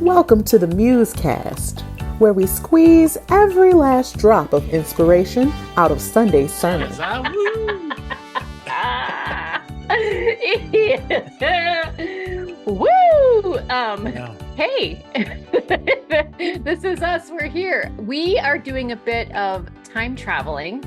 Welcome to the MuseCast, where we squeeze every last drop of inspiration out of Sunday's sermon. Woo! Yeah. Hey, this is us. We're here. We are doing a bit of time traveling,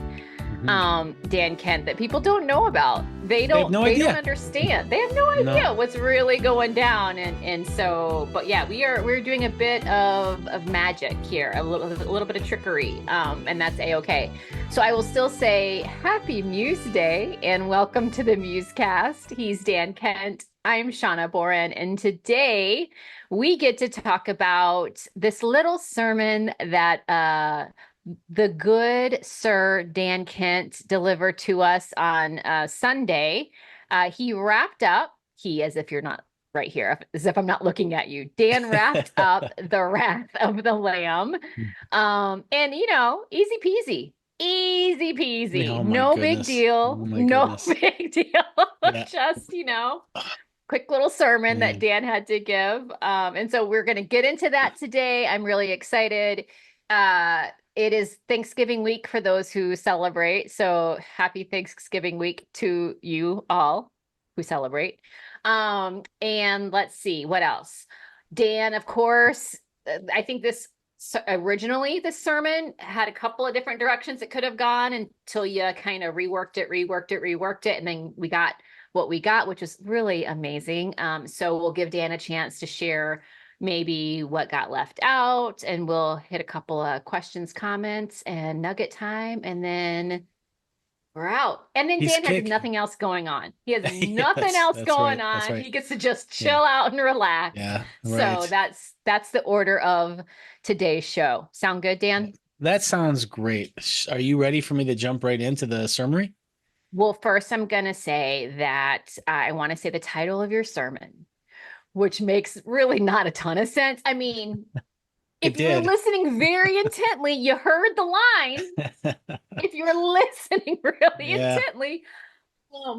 Dan Kent, that people don't know about. They don't understand. They have no idea what's really going down. And so, but yeah, we're doing a bit of magic here, a little bit of trickery. And that's a-okay. So I will still say happy Muse Day and welcome to the MuseCast. He's Dan Kent. I'm Shawna Boren, and today we get to talk about this little sermon that the good Sir Dan Kent delivered to us on Sunday. He wrapped up, as if you're not right here, as if I'm not looking at you. Dan wrapped up the Wrath of the Lamb. And, easy peasy. Easy peasy. Oh, no goodness. big deal. No big deal. Yeah. Just, quick little sermon that Dan had to give. And so we're going to get into that today. I'm really excited. It is Thanksgiving week for those who celebrate. So happy Thanksgiving week to you all who celebrate. And let's see what else. Dan, of course, I think originally this sermon had a couple of different directions it could have gone until you kind of reworked it. And then we got what we got, which is really amazing. So we'll give Dan a chance to share maybe what got left out, and we'll hit a couple of questions, comments, and nugget time, and then we're out. And then Dan has nothing else going on. He has nothing else going on. Right. He gets to just chill out and relax. Yeah. Right. So that's the order of today's show. Sound good, Dan? That sounds great. Are you ready for me to jump right into the summary? Well, first I'm going to say that I want to say the title of your sermon, which makes really not a ton of sense. I mean, if you were listening very intently, you heard the line. If you were listening really intently,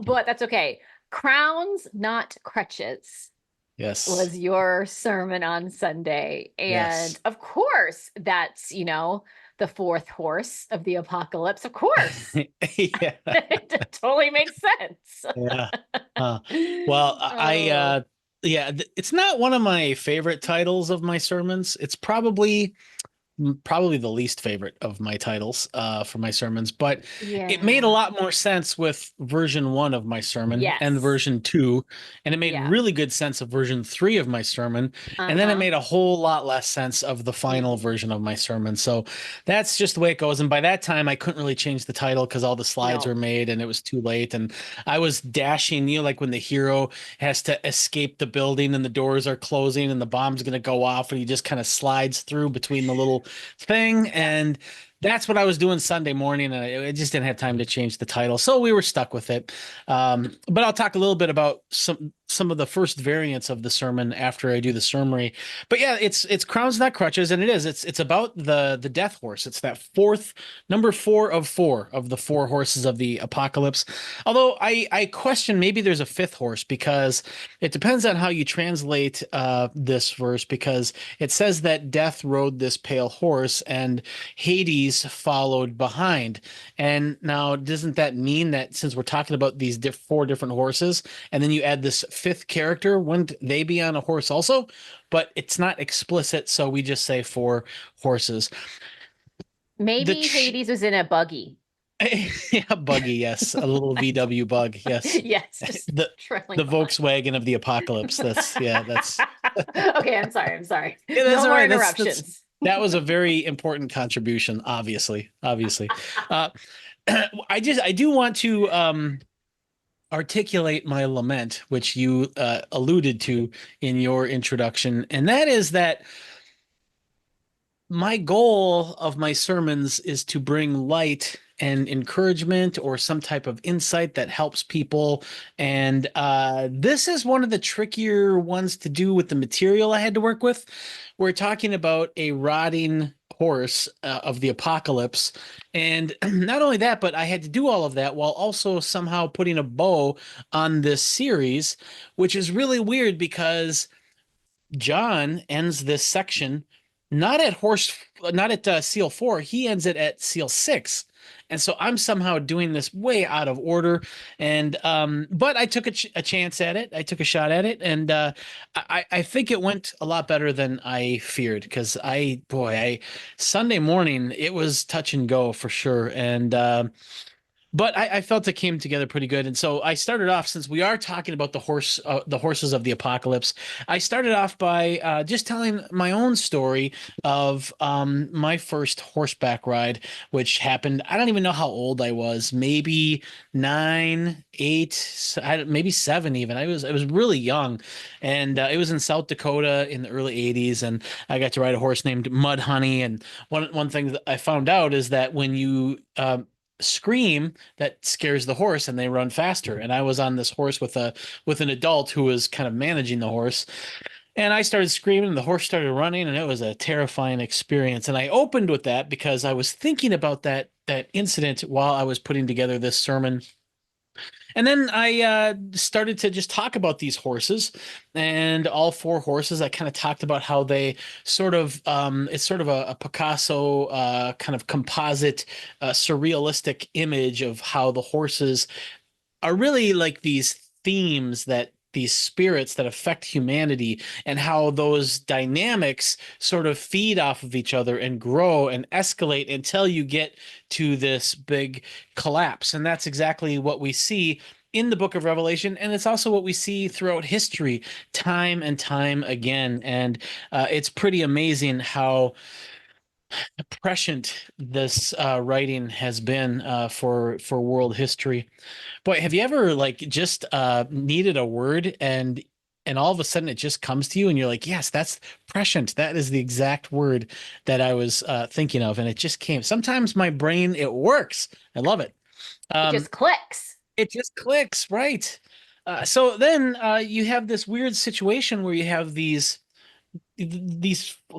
but that's okay. Crowns, Not Crutches. Yes. Was your sermon on Sunday. And of course, that's, the fourth horse of the apocalypse, of course. It totally makes sense. Well, it's not one of my favorite titles of my sermons. It's probably the least favorite of my titles for my sermons, but it made a lot more sense with version 1 of my sermon and version 2, and it made really good sense of version 3 of my sermon, and then it made a whole lot less sense of the final version of my sermon. So that's just the way it goes. And by that time I couldn't really change the title because all the slides were made and it was too late, and I was dashing, like when the hero has to escape the building and the doors are closing and the bomb's going to go off and he just kind of slides through between the little thing, and that's what I was doing Sunday morning, and I just didn't have time to change the title, so we were stuck with it. But I'll talk a little bit about some of the first variants of the sermon after I do the summary. But yeah, it's Crowns Not Crutches, and it's about the death horse. It's that number 4 of the 4 horses of the apocalypse. Although I question maybe there's a 5th horse, because it depends on how you translate this verse, because it says that death rode this pale horse and Hades followed behind. And now, doesn't that mean that since we're talking about these 4 different horses, and then you add this 5th character, wouldn't they be on a horse also? But it's not explicit, so we just say 4 horses. Maybe Hades was in a buggy. Yeah, buggy, yes. A little VW bug, yes. Yes. The Volkswagen of the apocalypse. That's Okay, I'm sorry. Yeah, that's no more interruptions. That was a very important contribution, obviously. I do want to articulate my lament, which you alluded to in your introduction, and that is that my goal of my sermons is to bring light and encouragement or some type of insight that helps people. And this is one of the trickier ones to do with the material I had to work with. We're talking about a rotting horse of the apocalypse. And not only that, but I had to do all of that while also somehow putting a bow on this series, which is really weird because John ends this section not at seal 4. He ends it at seal 6. And so I'm somehow doing this way out of order. And but I took a chance at it. I took a shot at it, and I think it went a lot better than I feared, because Sunday morning it was touch and go for sure. And but I felt it came together pretty good. And so I started off, since we are talking about the horses of the apocalypse, I started off by just telling my own story of my first horseback ride, which happened. I don't even know how old I was, maybe 9, 8, maybe 7 even. I was really young, and it was in South Dakota in the early 80s, and I got to ride a horse named Mud Honey. And one thing that I found out is that when you scream, that scares the horse and they run faster. And I was on this horse with an adult who was kind of managing the horse, and I started screaming and the horse started running, and it was a terrifying experience. And I opened with that because I was thinking about that incident while I was putting together this sermon. And then I started to just talk about these horses, and all 4 horses. I kind of talked about how they sort of, it's sort of a Picasso kind of composite, surrealistic image of how the horses are really like these themes, that these spirits that affect humanity, and how those dynamics sort of feed off of each other and grow and escalate until you get to this big collapse. And that's exactly what we see in the book of Revelation. And it's also what we see throughout history, time and time again. And it's pretty amazing how prescient this writing has been for world history. Boy, have you ever like just needed a word, and all of a sudden it just comes to you and you're like, yes, that's prescient. That is the exact word that I was thinking of, and it just came. Sometimes my brain, it works. I love it. It just clicks. It just clicks, right? So then you have this weird situation where you have these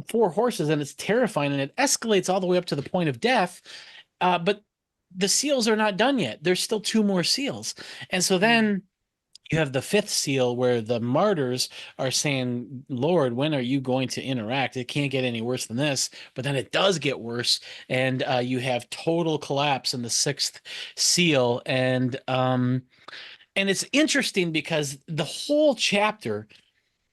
4 horses, and it's terrifying, and it escalates all the way up to the point of death. But the seals are not done yet. There's still 2 more seals. And so then you have the 5th seal, where the martyrs are saying, Lord, when are you going to interact? It can't get any worse than this. But then it does get worse. And you have total collapse in the 6th seal. And it's interesting because the whole chapter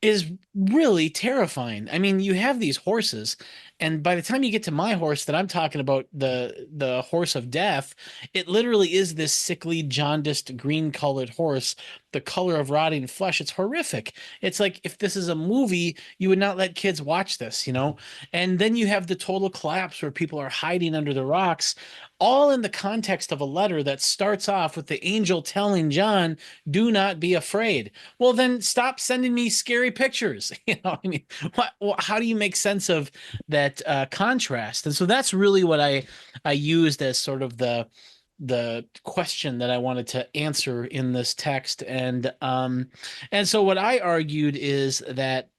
is really terrifying. I mean, you have these horses, and by the time you get to my horse that I'm talking about, the horse of death, it literally is this sickly, jaundiced, green-colored horse, the color of rotting flesh. It's horrific. It's like, if this is a movie, you would not let kids watch this, you know? And then you have the total collapse where people are hiding under the rocks, all in the context of a letter that starts off with the angel telling John, do not be afraid. Well, then stop sending me scary pictures. You know, I mean, how do you make sense of that contrast? And so that's really what I used as sort of the question that I wanted to answer in this text. And so what I argued is that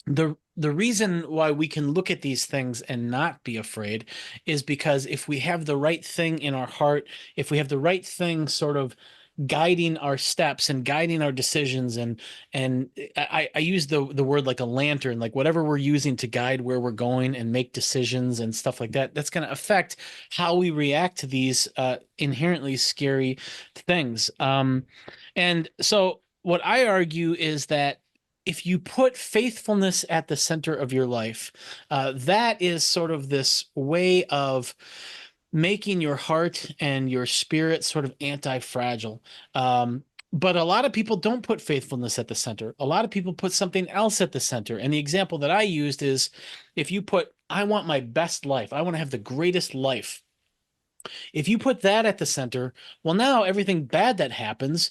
the reason why we can look at these things and not be afraid is because if we have the right thing in our heart, if we have the right thing sort of guiding our steps and guiding our decisions, and I use the word like a lantern, like whatever we're using to guide where we're going and make decisions and stuff like that, that's going to affect how we react to these inherently scary things. And so what I argue is that if you put faithfulness at the center of your life, that is sort of this way of making your heart and your spirit sort of anti-fragile. But a lot of people don't put faithfulness at the center. A lot of people put something else at the center. And the example that I used is, if you put, I want my best life, I want to have the greatest life. If you put that at the center, well, now everything bad that happens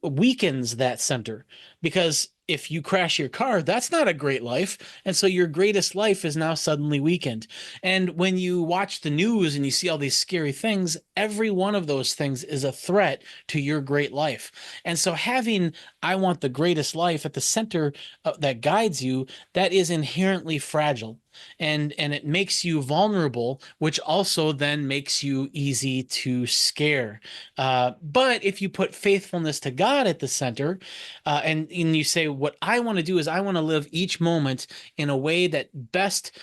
weakens that center, because if you crash your car, that's not a great life. And so your greatest life is now suddenly weakened. And when you watch the news and you see all these scary things, every one of those things is a threat to your great life. And so having, I want the greatest life at the center that guides you, that is inherently fragile. and it makes you vulnerable, which also then makes you easy to scare. But if you put faithfulness to God at the center, and you say, what I want to do is I want to live each moment in a way that best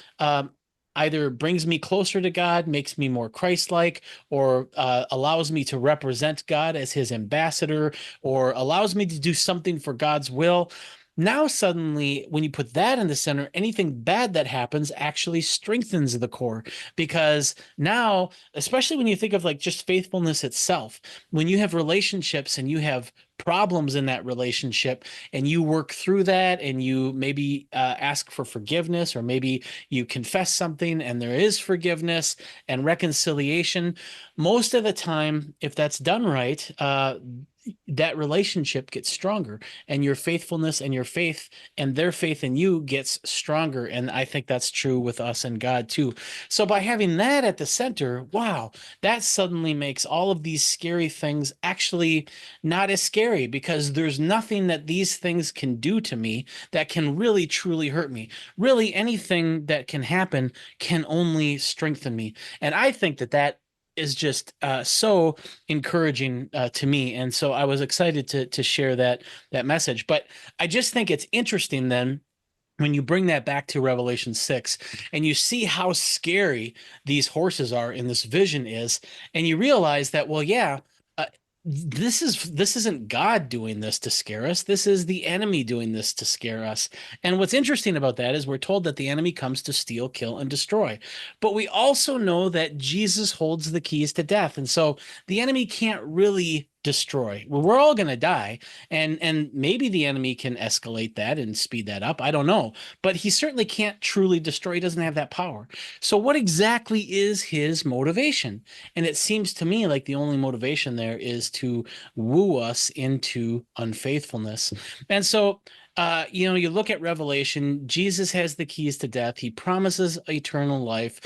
either brings me closer to God, makes me more Christ-like, or allows me to represent God as his ambassador, or allows me to do something for God's will. Now, suddenly, when you put that in the center, anything bad that happens actually strengthens the core, because now, especially when you think of like just faithfulness itself, when you have relationships and you have problems in that relationship and you work through that and you maybe ask for forgiveness, or maybe you confess something and there is forgiveness and reconciliation, most of the time, if that's done right, that relationship gets stronger, and your faithfulness and your faith and their faith in you gets stronger. And I think that's true with us and God too. So by having that at the center, wow, that suddenly makes all of these scary things actually not as scary, because there's nothing that these things can do to me that can really truly hurt me. Really, anything that can happen can only strengthen me. And I think that that is just so encouraging to me, and so I was excited to share that message. But I just think it's interesting then when you bring that back to Revelation 6 and you see how scary these horses are in this vision is, and you realize that, well, yeah, this isn't God doing this to scare us. This is the enemy doing this to scare us. And what's interesting about that is we're told that the enemy comes to steal, kill, and destroy. But we also know that Jesus holds the keys to death. And so the enemy can't really destroy. Well, we're all going to die, and maybe the enemy can escalate that and speed that up. I don't know, but he certainly can't truly destroy. He doesn't have that power. So what exactly is his motivation? And it seems to me like the only motivation there is to woo us into unfaithfulness. And so you look at Revelation, Jesus has the keys to death. He promises eternal life.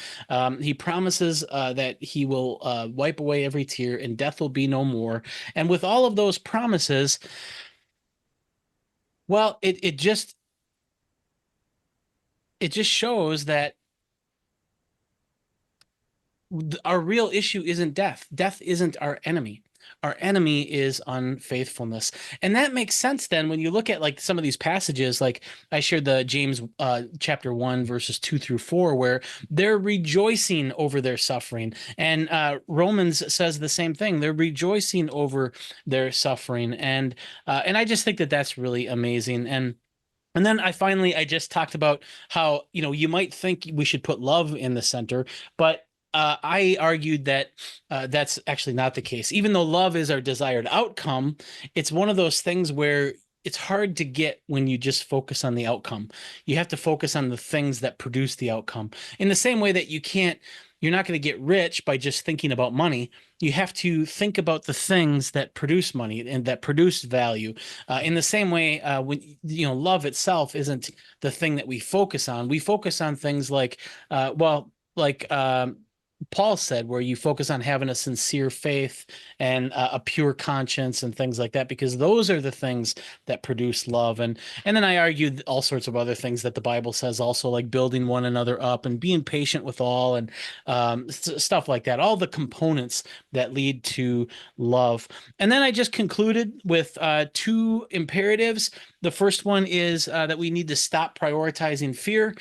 He promises that he will wipe away every tear and death will be no more. And with all of those promises, well, it just shows that our real issue isn't death. Death isn't our enemy. Our enemy is unfaithfulness. And that makes sense then when you look at like some of these passages, like I shared the James chapter 1, verses 2-4, where they're rejoicing over their suffering. And Romans says the same thing. They're rejoicing over their suffering. And I just think that that's really amazing. And then I just talked about how, you might think we should put love in the center, but I argued that that's actually not the case. Even though love is our desired outcome, it's one of those things where it's hard to get when you just focus on the outcome. You have to focus on the things that produce the outcome. In the same way that you're not going to get rich by just thinking about money. You have to think about the things that produce money and that produce value. In the same way, when love itself isn't the thing that we focus on. We focus on things like, Paul said, where you focus on having a sincere faith and a pure conscience and things like that, because those are the things that produce love. And then I argued all sorts of other things that the Bible says also, like building one another up and being patient with all, and stuff like that, all the components that lead to love. And then I just concluded with two imperatives. The first one is that we need to stop prioritizing fear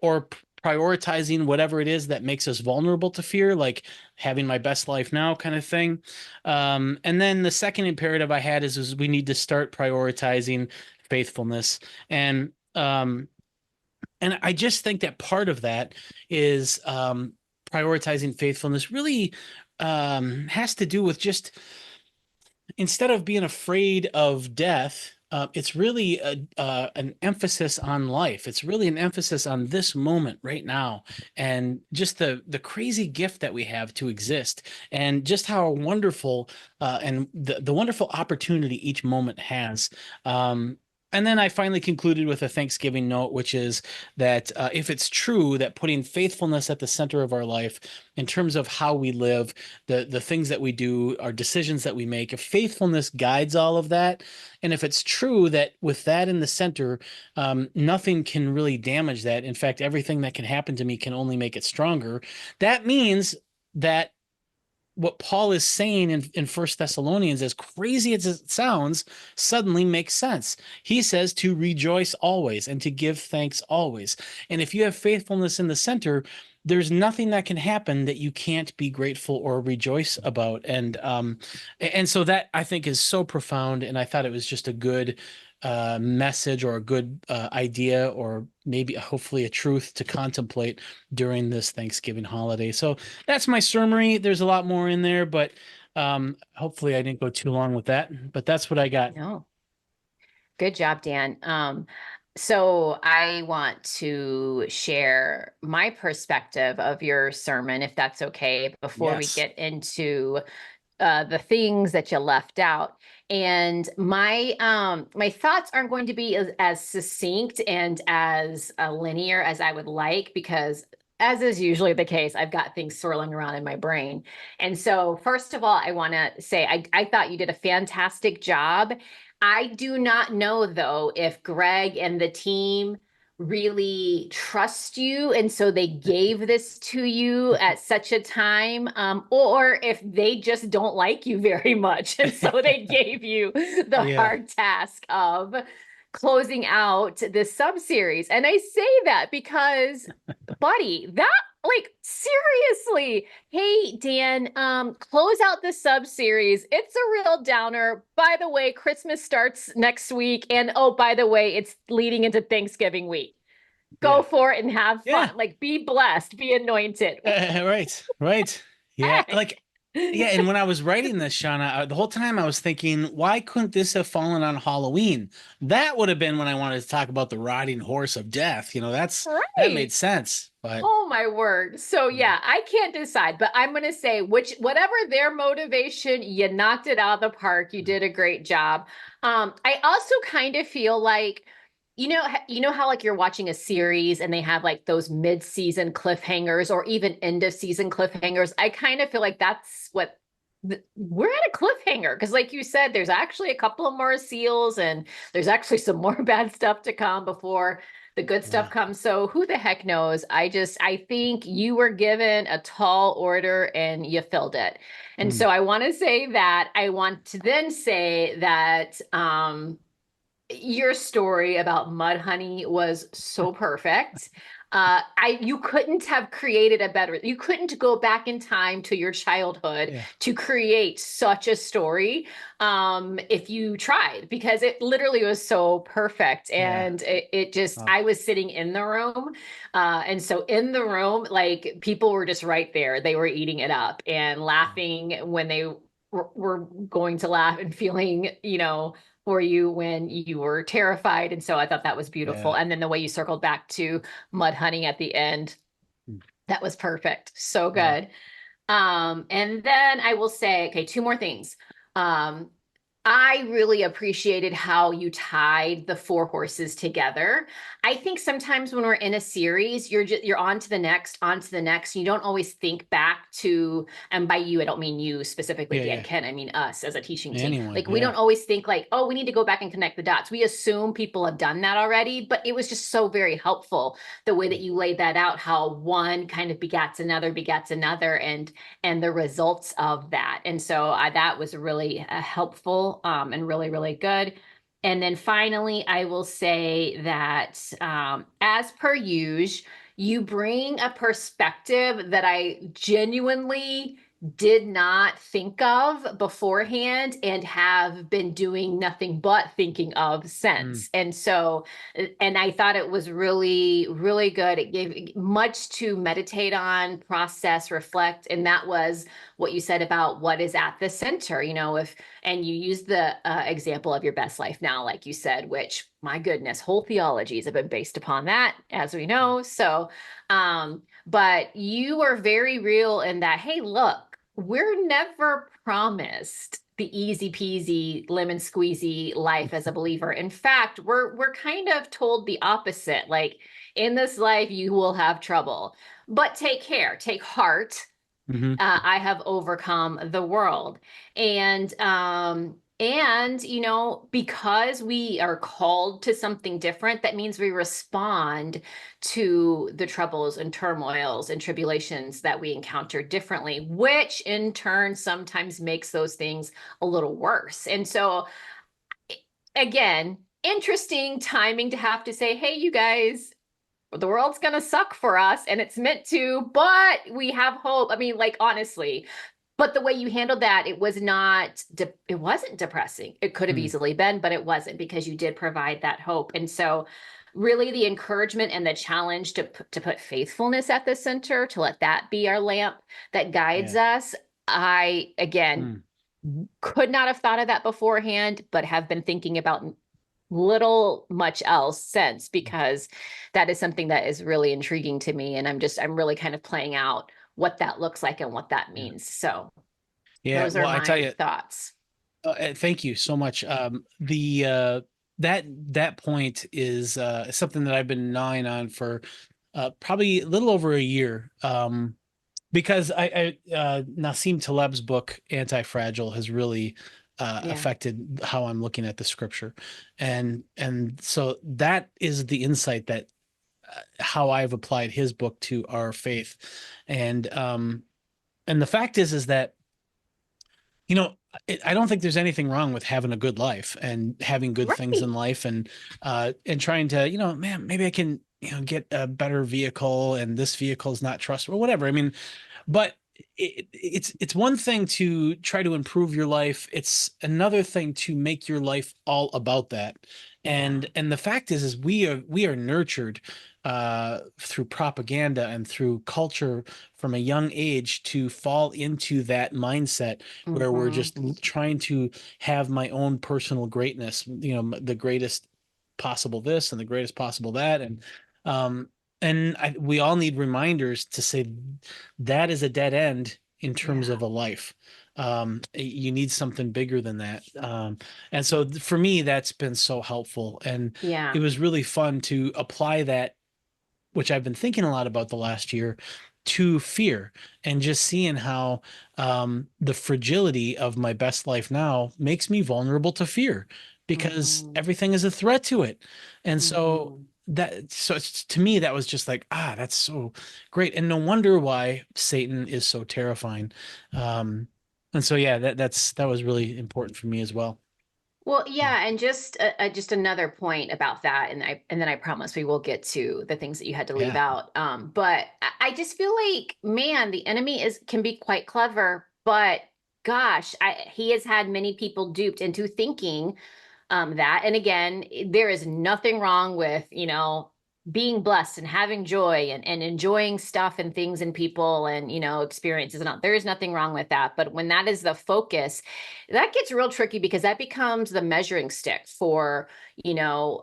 or prioritizing whatever it is that makes us vulnerable to fear, like having my best life now kind of thing. And then the second imperative I had is we need to start prioritizing faithfulness. And I just think that part of that is prioritizing faithfulness really has to do with just, instead of being afraid of death, it's really an emphasis on life. It's really an emphasis on this moment right now, and just the crazy gift that we have to exist, and just how wonderful and the wonderful opportunity each moment has. And then I finally concluded with a Thanksgiving note, which is that if it's true that putting faithfulness at the center of our life in terms of how we live, the things that we do, our decisions that we make, if faithfulness guides all of that, and if it's true that with that in the center, nothing can really damage that. In fact, everything that can happen to me can only make it stronger. That means that what Paul is saying in 1 Thessalonians, as crazy as it sounds, suddenly makes sense. He says to rejoice always and to give thanks always. And if you have faithfulness in the center, there's nothing that can happen that you can't be grateful or rejoice about. And so that I think is so profound. And I thought it was just a good message or a good idea, or maybe hopefully a truth to contemplate during this Thanksgiving holiday. So that's my summary. There's a lot more in there, but hopefully I didn't go too long with that, but that's what I got. No. Good job, Dan. So I want to share my perspective of your sermon, if that's okay, before we get into the things that you left out. And my thoughts aren't going to be as succinct and as linear as I would like, because as is usually the case, I've got things swirling around in my brain. And so first of all, I want to say, I thought you did a fantastic job. I do not know, though, if Greg and the team really trust you, and so they gave this to you at such a time, or if they just don't like you very much, and so they gave you the hard task of closing out this sub-series. And I say that because, buddy, that, like, seriously, hey, Dan, close out the sub-series. It's a real downer. By the way, Christmas starts next week. And oh, by the way, it's leading into Thanksgiving week. Go for it and have fun. Like, be blessed, be anointed. Right. Yeah. And when I was writing this, Shawna, the whole time I was thinking, why couldn't this have fallen on Halloween? That would have been when I wanted to talk about the riding horse of death. That made sense. But oh my word. So yeah, I can't decide, but I'm going to say whatever their motivation, you knocked it out of the park. You did a great job. I also kind of feel like, you know how like you're watching a series and they have like those mid-season cliffhangers or even end of season cliffhangers. I kind of feel like that's what we're at a cliffhanger, because like you said, there's actually a couple of more seals and there's actually some more bad stuff to come before the good stuff comes. So who the heck knows? I think you were given a tall order and you filled it. And so I want to say that. I want to then say that your story about Mudhoney was so perfect. You couldn't have created you couldn't go back in time to your childhood to create such a story if you tried, because it literally was so perfect. And it just, I was sitting in the room. And so in the room, like, people were just right there. They were eating it up and laughing when they were going to laugh, and feeling, for you when you were terrified. And so I thought that was beautiful. And then the way you circled back to Mudhoney at the end, that was perfect. So good. And then I will say, okay, two more things. I really appreciated how you tied the four horses together. I think sometimes when we're in a series, you're on to the next, You don't always think back to, and by you, I don't mean you specifically, Dan Ken. I mean us as a teaching team. We don't always think like, oh, we need to go back and connect the dots. We assume people have done that already, but it was just so very helpful the way that you laid that out, how one kind of begats another, and the results of that. And so that was really helpful. And really, really good. And then finally, I will say that as per usual, you bring a perspective that I genuinely did not think of beforehand and have been doing nothing but thinking of since. And so, and I thought it was really, really good. It gave much to meditate on, process, reflect. And that was what you said about what is at the center, and you used the example of your best life now, like you said, which, my goodness, whole theologies have been based upon that, as we know. So, but you were very real in that, hey, look, we're never promised the easy peasy lemon squeezy life as a believer. In fact, we're kind of told the opposite. Like, in this life you will have trouble, but take care, take heart. Mm-hmm. I have overcome the world. And you know, because we are called to something different, that means we respond to the troubles and turmoils and tribulations that we encounter differently, which in turn sometimes makes those things a little worse. And so, again, interesting timing to have to say, hey, you guys, the world's going to suck for us and it's meant to, but we have hope. I mean, like, honestly, but the way you handled that, it wasn't depressing. It could have easily been, but it wasn't, because you did provide that hope. And so really the encouragement and the challenge to put faithfulness at the center, to let that be our lamp that guides us. I, again, could not have thought of that beforehand, but have been thinking about little much else since, because that is something that is really intriguing to me. And I'm really kind of playing out what that looks like and what that means. So those are my thoughts. Thank you so much. That point is something that I've been gnawing on for probably a little over a year. Because Nassim Taleb's book Anti-Fragile has really affected how I'm looking at the scripture, and so that is the insight that how I've applied his book to our faith, and the fact is that, you know, I don't think there's anything wrong with having a good life and having good things in life, and trying to, you know, man, maybe I can, you know, get a better vehicle, and this vehicle is not trustworthy or whatever. I mean, but it's one thing to try to improve your life. It's another thing to make your life all about that. And the fact is we are nurtured through propaganda and through culture from a young age to fall into that mindset where we're just trying to have my own personal greatness, you know, the greatest possible this and the greatest possible that. And we all need reminders to say that is a dead end in terms of a life. You need something bigger than that. And so for me, that's been so helpful. And it was really fun to apply that, which I've been thinking a lot about the last year, to fear, and just seeing how the fragility of my best life now makes me vulnerable to fear, because everything is a threat to it. And so to me, that was just like, that's so great. And no wonder why Satan is so terrifying. And so, that was really important for me as well. Well, yeah, and just another point about that, and then I promise we will get to the things that you had to leave out. But I just feel like, man, the enemy can be quite clever, but gosh, he has had many people duped into thinking that. And again, there is nothing wrong with, you know, being blessed and having joy and enjoying stuff and things and people and, you know, experiences, and all. There is nothing wrong with that. But when that is the focus, that gets real tricky, because that becomes the measuring stick for, you know,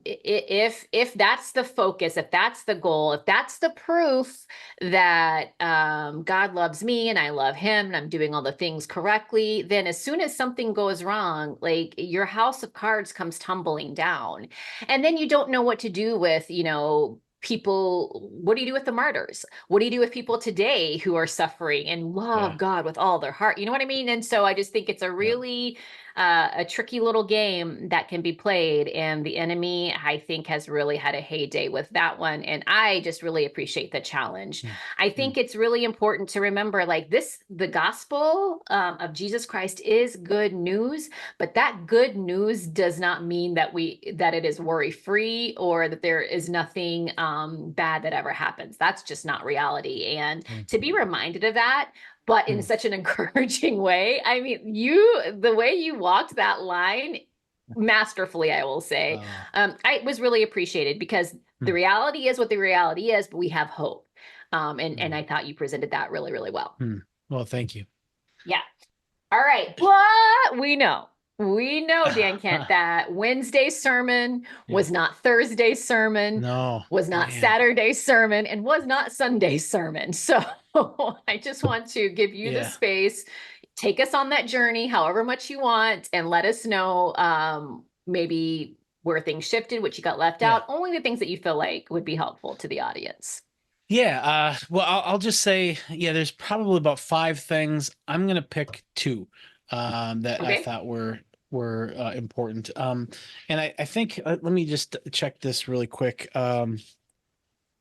if that's the focus, if that's the goal, if that's the proof that God loves me and I love him and I'm doing all the things correctly, then as soon as something goes wrong, like, your house of cards comes tumbling down. And then you don't know what to do with, you know, people. What do you do with the martyrs? What do you do with people today who are suffering and love God with all their heart? You know what I mean? And so I just think it's a really a tricky little game that can be played. And the enemy, I think, has really had a heyday with that one. And I just really appreciate the challenge. I think it's really important to remember, like, the gospel of Jesus Christ is good news, but that good news does not mean that it is worry-free, or that there is nothing bad that ever happens. That's just not reality. And to be reminded of that, but in such an encouraging way. I mean, the way you walked that line masterfully, I will say, I was really appreciated, because the reality is what the reality is, but we have hope. And I thought you presented that really, really well. Well, thank you. Yeah. All right. But we know We know, Dan Kent, that Wednesday's sermon Yeah. was not Thursday's sermon, No, was not man. Saturday's sermon, and was not Sunday's sermon. So I just want to give you the space. Take us on that journey, however much you want, and let us know maybe where things shifted, what you got left out, only the things that you feel like would be helpful to the audience. Yeah, well, I'll just say, there's probably about 5 things. I'm gonna pick 2 that I thought were important. And I think let me just check this really quick. What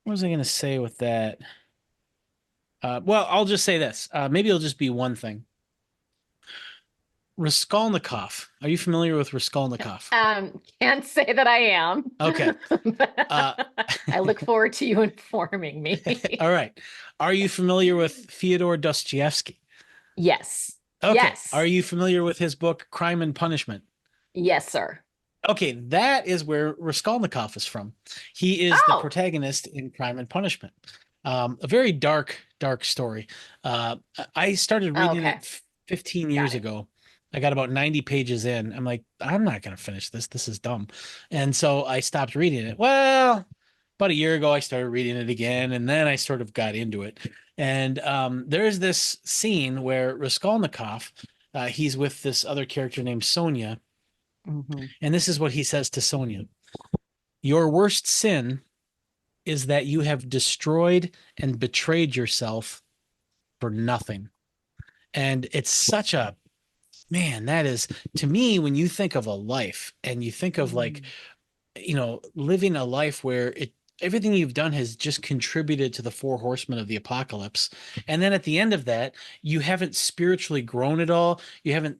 was I gonna say with that? Well, I'll just say this. Maybe it'll just be one thing. Raskolnikov. Are you familiar with Raskolnikov? Can't say that I am. Okay. I look forward to you informing me. All right. Are you familiar with Fyodor Dostoevsky? Yes. Okay. Yes. Are you familiar with his book Crime and Punishment? Yes, sir. Okay, that is where Raskolnikov is from. He is the protagonist in Crime and Punishment. A very dark story. I started reading it 15 years ago. I got about 90 pages in. I'm like, I'm not going to finish this. This is dumb. And so I stopped reading it. Well, about a year ago, I started reading it again, and then I sort of got into it. And there's this scene where Raskolnikov, he's with this other character named Sonia. Mm-hmm. And this is what he says to Sonia. Your worst sin is that you have destroyed and betrayed yourself for nothing. And it's such a, man, that is, to me, when you think of a life and you think of like, living a life where everything you've done has just contributed to the 4 horsemen of the apocalypse. And then at the end of that, you haven't spiritually grown at all. You haven't,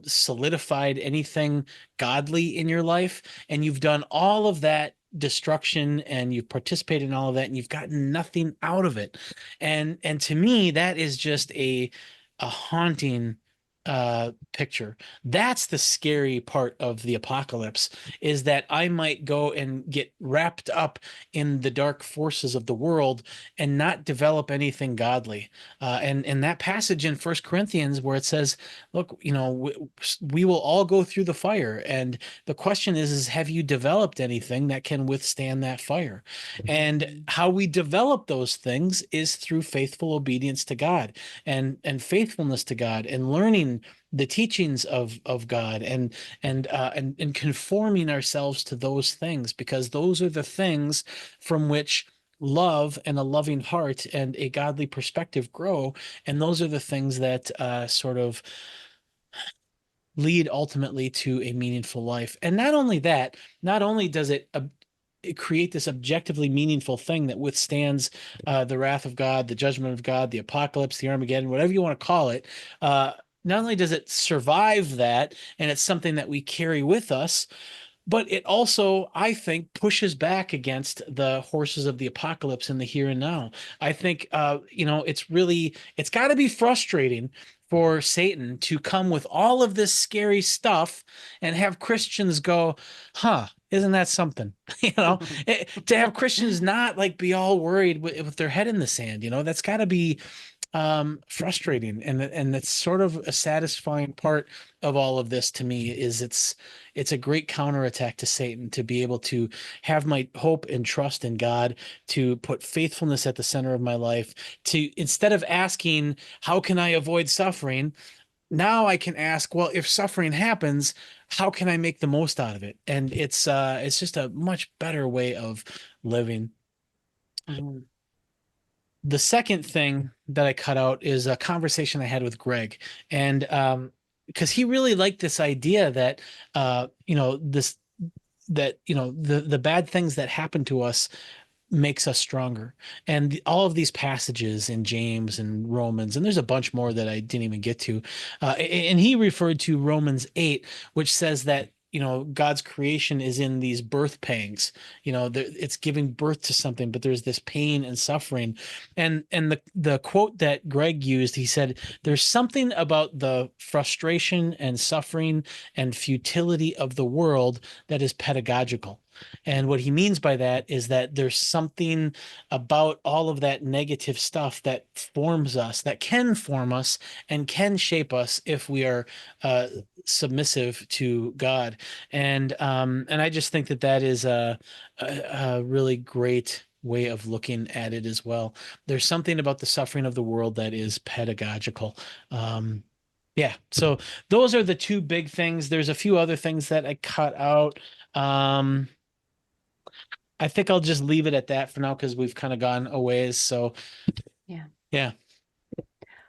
solidified anything godly in your life. And you've done all of that destruction and you've participated in all of that and you've gotten nothing out of it. And to me, that is just a haunting picture. That's the scary part of the apocalypse, is that I might go and get wrapped up in the dark forces of the world and not develop anything godly. And that passage in First Corinthians where it says, look, we will all go through the fire. And the question is have you developed anything that can withstand that fire? And how we develop those things is through faithful obedience to God and faithfulness to God and learning the teachings of God and conforming ourselves to those things, because those are the things from which love and a loving heart and a godly perspective grow. And those are the things that sort of lead ultimately to a meaningful life. And not only that, not only does it create this objectively meaningful thing that withstands the wrath of God, the judgment of God, the apocalypse, the Armageddon, whatever you want to call it, not only does it survive that, and it's something that we carry with us, but it also, I think, pushes back against the horses of the apocalypse in the here and now. I think, it's got to be frustrating for Satan to come with all of this scary stuff and have Christians go, isn't that something? To have Christians not like be all worried with their head in the sand, that's got to be frustrating, and that's sort of a satisfying part of all of this to me. Is it's a great counterattack to Satan to be able to have my hope and trust in God, to put faithfulness at the center of my life, to, instead of asking how can I avoid suffering, now I can ask, well, if suffering happens, how can I make the most out of it? And it's just a much better way of living. The second thing that I cut out is a conversation I had with Greg, and because he really liked this idea that the bad things that happen to us makes us stronger. And all of these passages in James and Romans, and there's a bunch more that I didn't even get to, and he referred to Romans 8, which says that God's creation is in these birth pangs. It's giving birth to something, but there's this pain and suffering. And the quote that Greg used, he said, there's something about the frustration and suffering and futility of the world that is pedagogical. And what he means by that is that there's something about all of that negative stuff that forms us, that can form us and can shape us if we are submissive to God. And I just think that that is a really great way of looking at it as well. There's something about the suffering of the world that is pedagogical. Yeah, so those are the two big things. There's a few other things that I cut out. Um, I think I'll just leave it at that for now because we've kind of gone a ways. So yeah.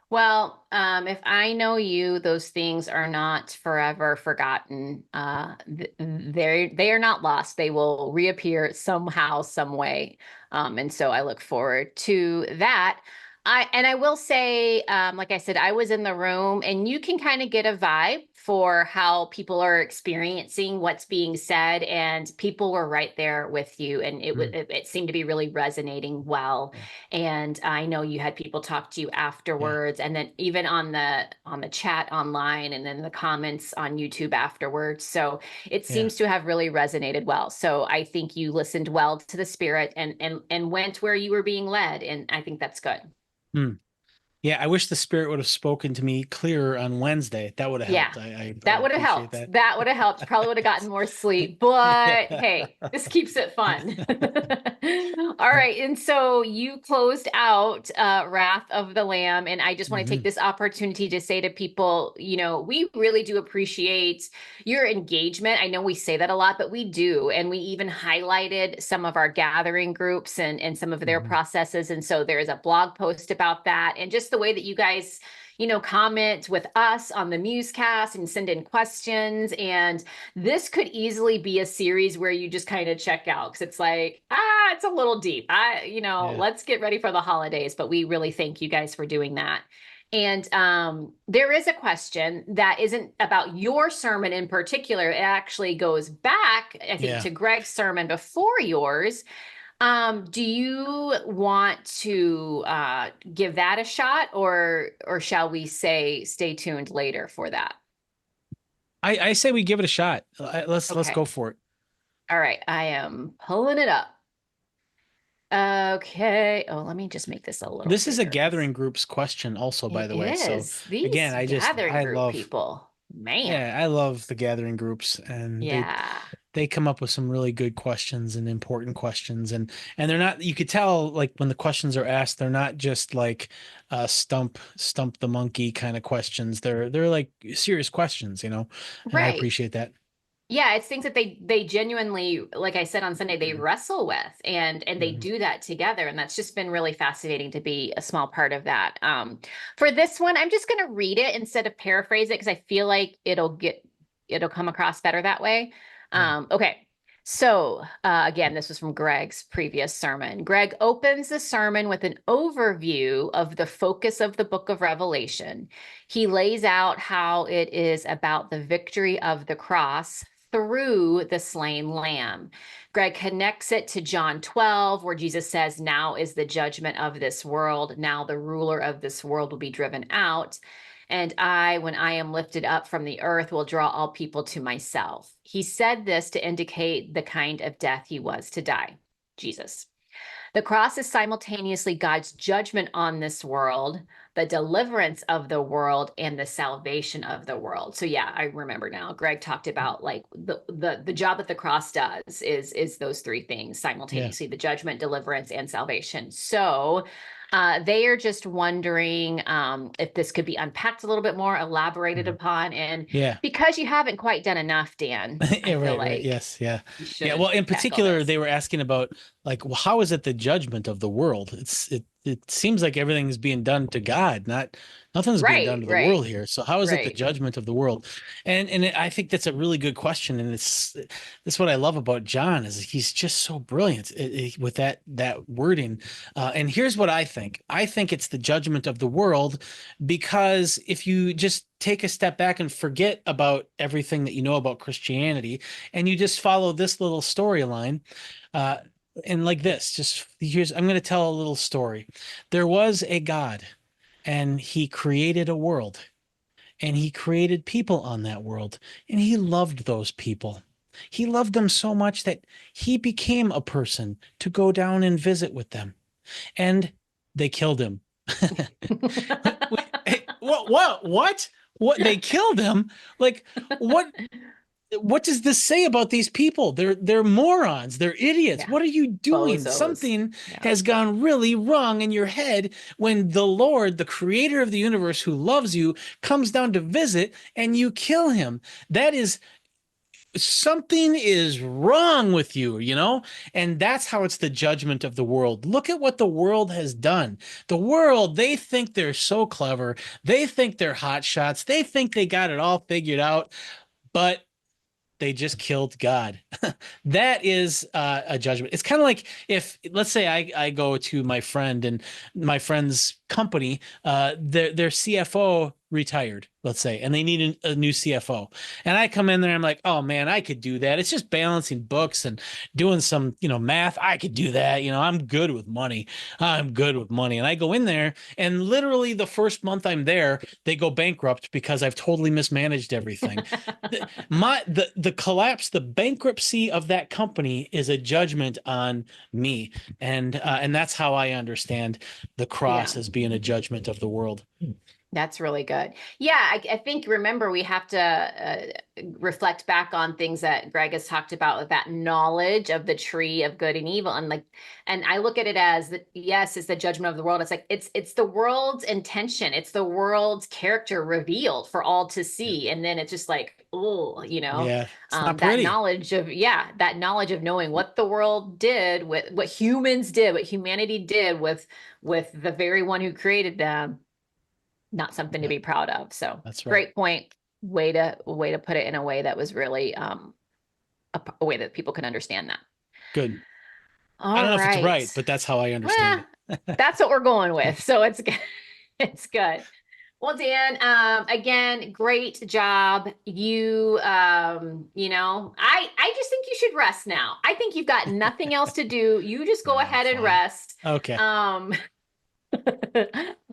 Well, if I know you, those things are not forever forgotten. They are not lost. They will reappear somehow, some way. And so I look forward to that. I will say, like I said, I was in the room, and you can kind of get a vibe for how people are experiencing what's being said, and people were right there with you, and it seemed to be really resonating well. And I know you had people talk to you afterwards, and then even on the chat online, and then the comments on YouTube afterwards. So it seems to have really resonated well. So I think you listened well to the Spirit and went where you were being led, and I think that's good. Yeah, I wish the Spirit would have spoken to me clearer on Wednesday. That would have helped. That would have helped. That would have helped. Probably would have gotten more sleep. But hey, this keeps it fun. All right. And so you closed out Wrath of the Lamb. And I just want to take this opportunity to say to people, we really do appreciate your engagement. I know we say that a lot, but we do. And we even highlighted some of our gathering groups and some of their processes. And so there's a blog post about that. And just the way that you guys comment with us on the MuseCast and send in questions. And this could easily be a series where you just kind of check out because it's like, it's a little deep. Let's get ready for the holidays. But we really thank you guys for doing that. And there is a question that isn't about your sermon in particular. It actually goes back, I think, to Greg's sermon before yours. Do you want to give that a shot, or shall we say stay tuned later for that? I say we give it a shot. Let's go for it. All right, I am pulling it up. Okay. Oh, let me just make this a little. This is a gathering groups question, also, by the way. So these again, I love people. Man, yeah, I love the gathering groups, and they come up with some really good questions and important questions, and they're not, you could tell, like, when the questions are asked, they're not just like stump the monkey kind of questions. They're like serious questions, and I appreciate that. Yeah, it's things that they genuinely, like I said on Sunday, they wrestle with, and they do that together. And that's just been really fascinating to be a small part of that. For this one, I'm just going to read it instead of paraphrase it because I feel like it'll come across better that way. Okay. So again, this was from Greg's previous sermon. Greg opens the sermon with an overview of the focus of the book of Revelation. He lays out how it is about the victory of the cross through the slain lamb. Greg connects it to John 12, where Jesus says, "Now is the judgment of this world. Now the ruler of this world will be driven out. And I, when I am lifted up from the earth, will draw all people to myself." He said this to indicate the kind of death he was to die, Jesus. The cross is simultaneously God's judgment on this world, the deliverance of the world, and the salvation of the world. So yeah, I remember now. Greg talked about like the job that the cross does is those three things simultaneously: the judgment, deliverance, and salvation. So they are just wondering if this could be unpacked a little bit more, elaborated upon, and because you haven't quite done enough, Dan. Right. Yes. Yeah. Well, in particular, they were asking about, like, well, how is it the judgment of the world? It seems like everything's being done to God, nothing's being done to the world here. So how is it the judgment of the world? And I think that's a really good question. And that's what I love about John, is he's just so brilliant with that wording. And here's what I think. I think it's the judgment of the world, because if you just take a step back and forget about everything that you know about Christianity, and you just follow this little storyline, and like this, I'm going to tell a little story. There was a God, and he created a world, and he created people on that world, and he loved those people. He loved them so much that he became a person to go down and visit with them. And they killed him. What? They killed him? Like, what does this say about these people? They're morons. They're idiots. Yeah. What are you doing? Bozos. Something has gone really wrong in your head when the Lord, the creator of the universe who loves you, comes down to visit and you kill him. That is something is wrong with you, and that's how it's the judgment of the world. Look at what the world has done. The world, they think they're so clever. They think they're hot shots. They think they got it all figured out, but they just killed God. That is a judgment. It's kind of like if, let's say I go to my friend and my friend's company, their CFO retired, let's say, and they need a new CFO. And I come in there, I'm like, oh man, I could do that. It's just balancing books and doing some, math. I could do that. I'm good with money. I'm good with money. And I go in there and literally the first month I'm there, they go bankrupt because I've totally mismanaged everything. The collapse, the bankruptcy of that company is a judgment on me. And that's how I understand the cross as being a judgment of the world. That's really good. Yeah, I think, remember, we have to reflect back on things that Greg has talked about, with that knowledge of the tree of good and evil. And I look at it as that, yes, it's the judgment of the world. It's like, it's the world's intention. It's the world's character revealed for all to see. And then it's just like, oh, it's not that knowledge of knowing what the world did, with what humans did, what humanity did with the very one who created them. Not something to be proud of. So that's right. Great point. Way to put it in a way that was really a way that people can understand that. Good. I don't know if it's right, but that's how I understand it. That's what we're going with. So it's good. It's good. Well, Dan, again, great job. You, I just think you should rest now. I think you've got nothing else to do. You just go ahead and rest. Okay.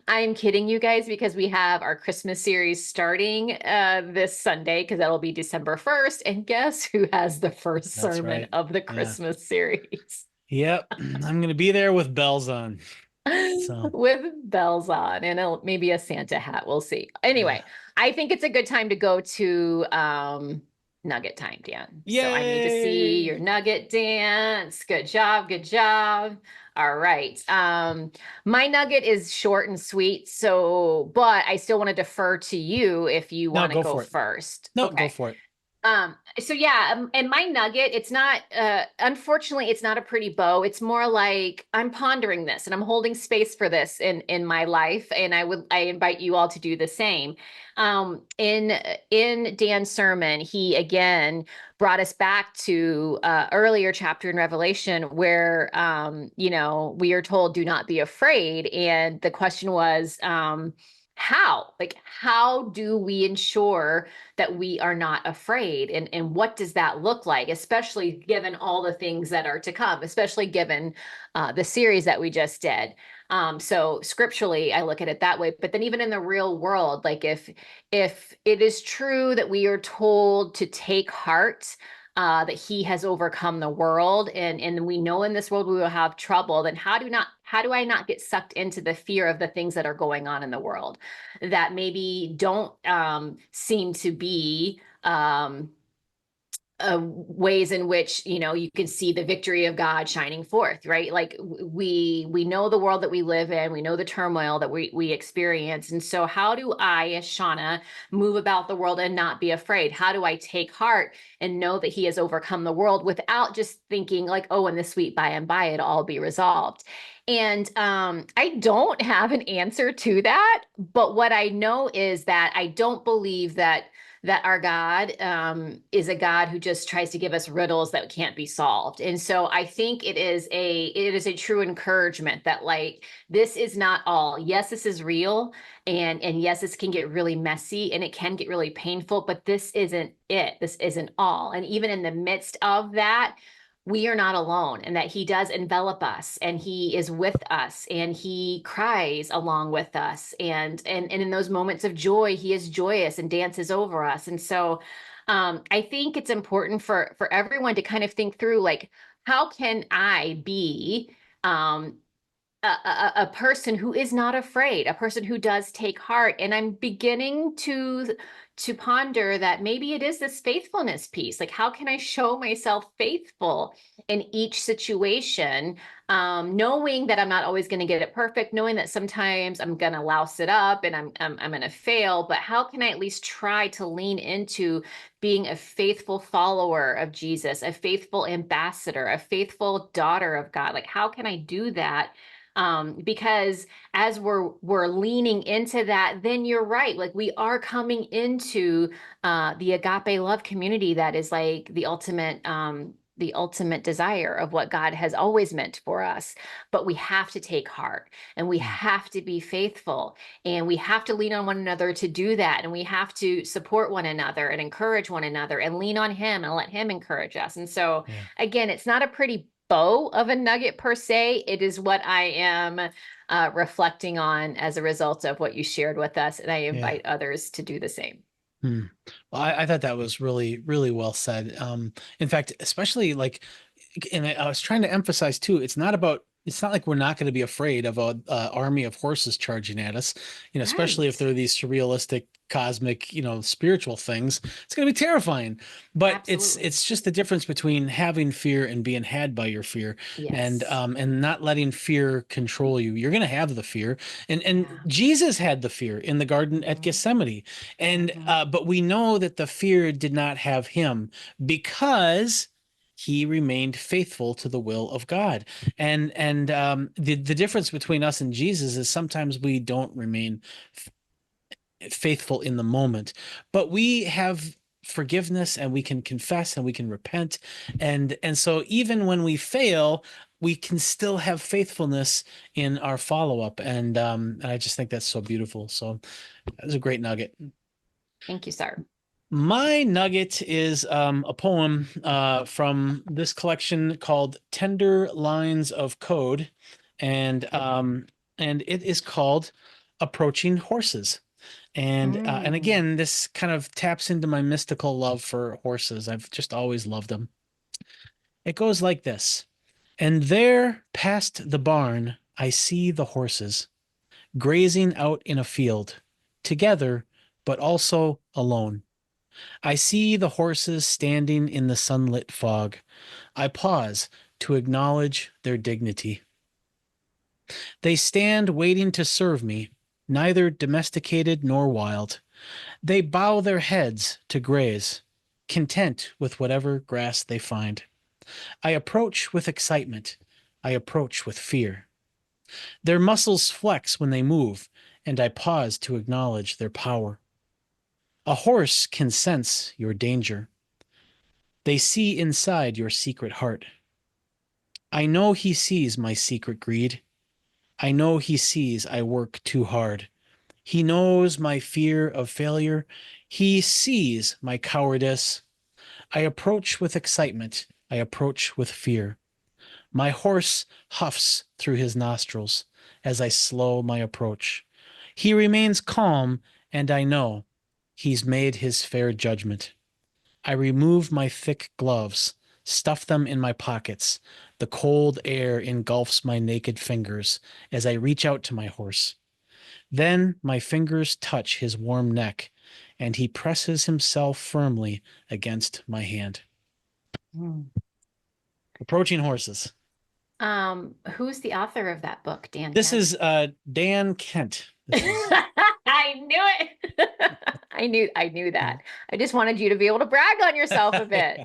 I'm kidding you guys, because we have our Christmas series starting this Sunday, because that'll be December 1st. And guess who has the first sermon of the Christmas series? Yep. I'm going to be there with bells on. So. With bells on and maybe a Santa hat. We'll see. Anyway, I think it's a good time to go to nugget time, Dan. Yay! So I need to see your nugget dance. Good job. Good job. All right. My nugget is short and sweet. But I still want to defer to you if you want to go first. No, okay. Go for it. And my nugget, it's not, unfortunately, it's not a pretty bow. It's more like I'm pondering this and I'm holding space for this in my life. And I invite you all to do the same. In Dan's sermon, he again brought us back to earlier chapter in Revelation where, we are told, do not be afraid. And the question was, how do we ensure that we are not afraid? And what does that look like, especially given all the things that are to come, especially given the series that we just did. So scripturally, I look at it that way. But then even in the real world, like if it is true that we are told to take heart, that he has overcome the world, and we know in this world we will have trouble, then how do I not get sucked into the fear of the things that are going on in the world that maybe don't seem to be ways in which, you can see the victory of God shining forth, right? Like we know the world that we live in, we know the turmoil that we experience. And so how do I, as Shawna, move about the world and not be afraid? How do I take heart and know that he has overcome the world without just thinking like, oh, in the sweet by and by, it'll all be resolved? And I don't have an answer to that, but what I know is that I don't believe that our God is a God who just tries to give us riddles that can't be solved. And so I think it is a true encouragement that, like, this is not all. Yes, this is real. And yes, this can get really messy and it can get really painful, but this isn't it. This isn't all. And even in the midst of that, we are not alone, and that he does envelop us and he is with us and he cries along with us. And in those moments of joy, he is joyous and dances over us. And so I think it's important for everyone to kind of think through, like, how can I be a person who is not afraid, a person who does take heart. And I'm beginning to ponder that maybe it is this faithfulness piece. Like, how can I show myself faithful in each situation, knowing that I'm not always going to get it perfect, knowing that sometimes I'm going to louse it up and I'm going to fail, but how can I at least try to lean into being a faithful follower of Jesus, a faithful ambassador, a faithful daughter of God? Like, how can I do that? Because as we're leaning into that, then you're right. Like, we are coming into the agape love community that is like the ultimate desire of what God has always meant for us. But we have to take heart, and we have to be faithful, and we have to lean on one another to do that. And we have to support one another and encourage one another and lean on Him and let Him encourage us. And so, again, it's not a pretty bow of a nugget per se. It is what I am reflecting on as a result of what you shared with us. And I invite others to do the same. Well, I thought that was really, really well said. In fact, especially like, and I was trying to emphasize too, it's not like we're not going to be afraid of a army of horses charging at us, especially if they're these surrealistic, cosmic, spiritual things. It's going to be terrifying. But Absolutely. it's just the difference between having fear and being had by your fear, and not letting fear control you. You're going to have the fear, and Jesus had the fear in the garden at Gethsemane, and but we know that the fear did not have him because he remained faithful to the will of God. And the difference between us and Jesus is sometimes we don't remain faithful in the moment, but we have forgiveness, and we can confess, and we can repent. And so even when we fail, we can still have faithfulness in our follow-up. And I just think that's so beautiful. So that was a great nugget. Thank you, sir. My nugget is a poem from this collection called Tender Lines of Code, and it is called Approaching Horses. And again, this kind of taps into my mystical love for horses. I've just always loved them. It goes like this. And there, past the barn, I see the horses grazing out in a field, together, but also alone. I see the horses standing in the sunlit fog. I pause to acknowledge their dignity. They stand waiting to serve me, neither domesticated nor wild. They bow their heads to graze, content with whatever grass they find. I approach with excitement. I approach with fear. Their muscles flex when they move, and I pause to acknowledge their power. A horse can sense your danger. They see inside your secret heart. I know he sees my secret greed. I know he sees I work too hard. He knows my fear of failure. He sees my cowardice. I approach with excitement. I approach with fear. My horse huffs through his nostrils as I slow my approach. He remains calm, and I know he's made his fair judgment. I remove my thick gloves, stuff them in my pockets. The cold air engulfs my naked fingers as I reach out to my horse. Then my fingers touch his warm neck, and he presses himself firmly against my hand. Approaching Horses. Who's the author of that book, Dan? This is Dan Kent. I knew it. I knew that. I just wanted you to be able to brag on yourself a bit.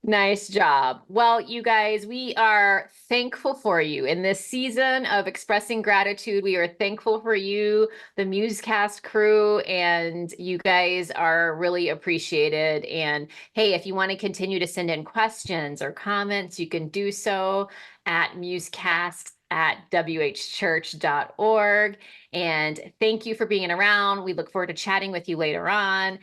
Nice job. Well, you guys, we are thankful for you in this season of expressing gratitude. We are thankful for you, the MuseCast crew, and you guys are really appreciated. And hey, if you want to continue to send in questions or comments, you can do so at musecast@whchurch.org. And thank you for being around. We look forward to chatting with you later on.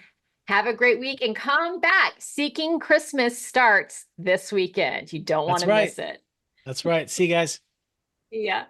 Have a great week and come back. Seeking Christmas starts this weekend. You don't want to miss it. That's right. See you guys. Yeah.